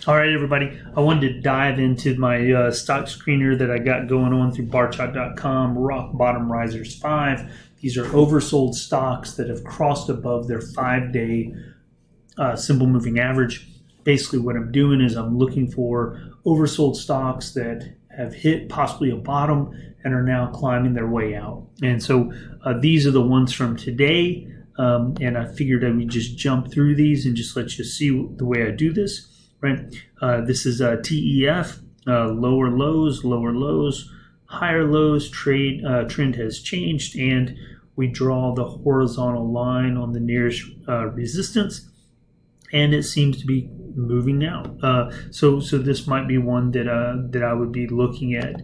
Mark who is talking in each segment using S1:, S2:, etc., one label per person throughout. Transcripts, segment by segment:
S1: All right, everybody. I wanted to dive into my stock screener that I got going on through barchart.com, Rock Bottom Risers 5. These are oversold stocks that have crossed above their 5-day simple moving average. Basically, what I'm doing is I'm looking for oversold stocks that have hit possibly a bottom and are now climbing their way out. And so these are the ones from today. And I figured I would just jump through these and just let you see the way I do this. Right. This is TEF, lower lows, higher lows. Trend has changed, and we draw the horizontal line on the nearest resistance, and it seems to be moving out. So this might be one that I would be looking at.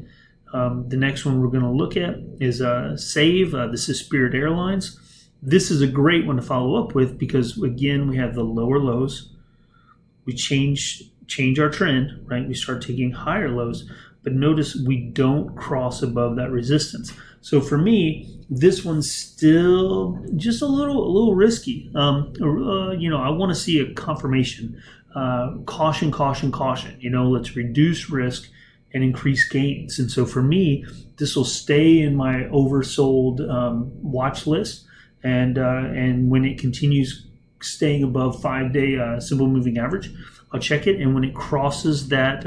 S1: The next one we're going to look at is Save. This is Spirit Airlines. This is a great one to follow up with because again we have the lower lows. We change our trend, right? We start taking higher lows, but notice we don't cross above that resistance. So for me, this one's still just a little risky. I want to see a confirmation. Caution. Let's reduce risk and increase gains. And so for me, this will stay in my oversold watch list, and when it continues staying above 5-day simple moving average, I'll check it, and when it crosses that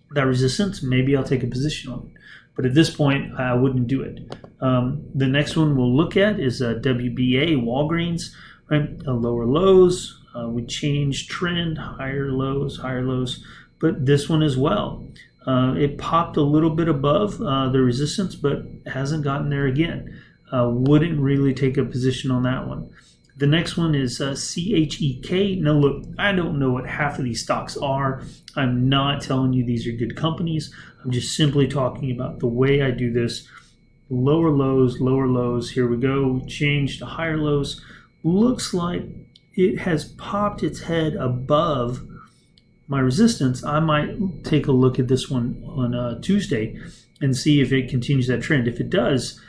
S1: resistance, maybe I'll take a position on it. But at this point, I wouldn't do it. The next one we'll look at is WBA, Walgreens, right? Lower lows. We change trend, higher lows, but this one as well. It popped a little bit above the resistance, but hasn't gotten there again. Wouldn't really take a position on that one. The next one is CHEK. Now look, I don't know what half of these stocks are. I'm not telling you these are good companies. I'm just simply talking about the way I do this. Lower lows. Here we go. Change to higher lows. Looks like it has popped its head above my resistance. I might take a look at this one on Tuesday and see if it continues that trend. If it does,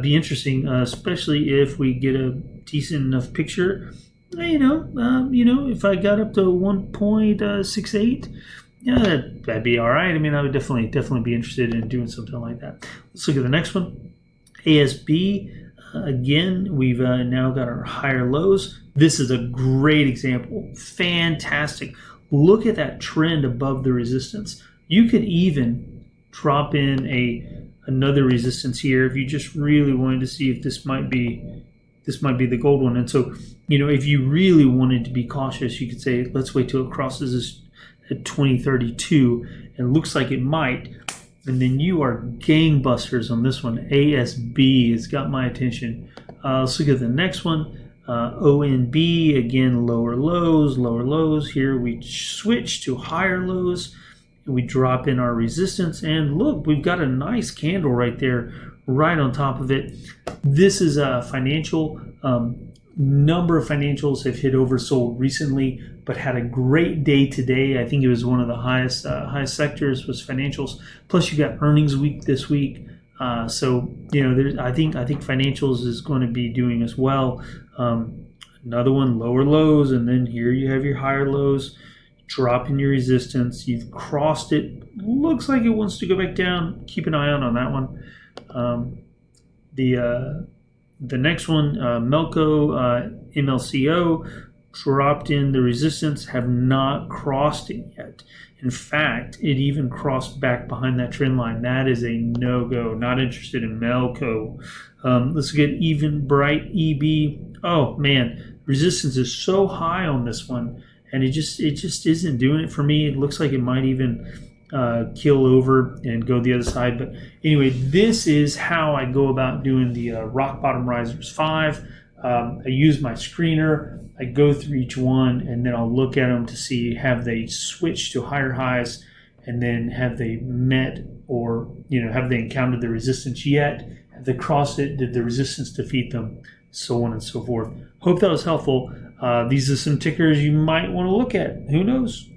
S1: be interesting, especially if we get a decent enough picture. If I got up to 1.68, yeah, that'd be all right. I mean, I would definitely be interested in doing something like that. Let's look at the next one. ASB. Again, we've now got our higher lows. This is a great example. Fantastic. Look at that trend above the resistance. You could even drop in another resistance here if you just really wanted to see if this might be the gold one. And so, if you really wanted to be cautious, you could say, let's wait till it crosses this at 2032, and looks like it might. And then you are gangbusters on this one. ASB has got my attention. Let's look at the next one. ONB, again, lower lows. Here we switch to higher lows. We drop in our resistance, and look, we've got a nice candle right there, right on top of it. This is a financial. Number of financials have hit oversold recently, but had a great day today. I think it was one of the highest sectors was financials. Plus, you got earnings week this week, so I think financials is going to be doing as well. Another one, lower lows, and then here you have your higher lows. Drop in your resistance. You've crossed it. Looks like it wants to go back down. Keep an eye out on that one. The next one, Melco, MLCO, dropped in the resistance. Have not crossed it yet. In fact, it even crossed back behind that trend line. That is a no-go. Not interested in Melco. Let's get Even Bright, EB. Oh man, resistance is so high on this one. And it just isn't doing it for me. It looks like it might even kill over and go the other side. But anyway, this is how I go about doing the Rock Bottom Risers 5. I use my screener. I go through each one, and then I'll look at them to see have they switched to higher highs, and then have they met or have they encountered the resistance yet? Have they crossed it? Did the resistance defeat them? So on and so forth. Hope that was helpful. These are some tickers you might want to look at. Who knows?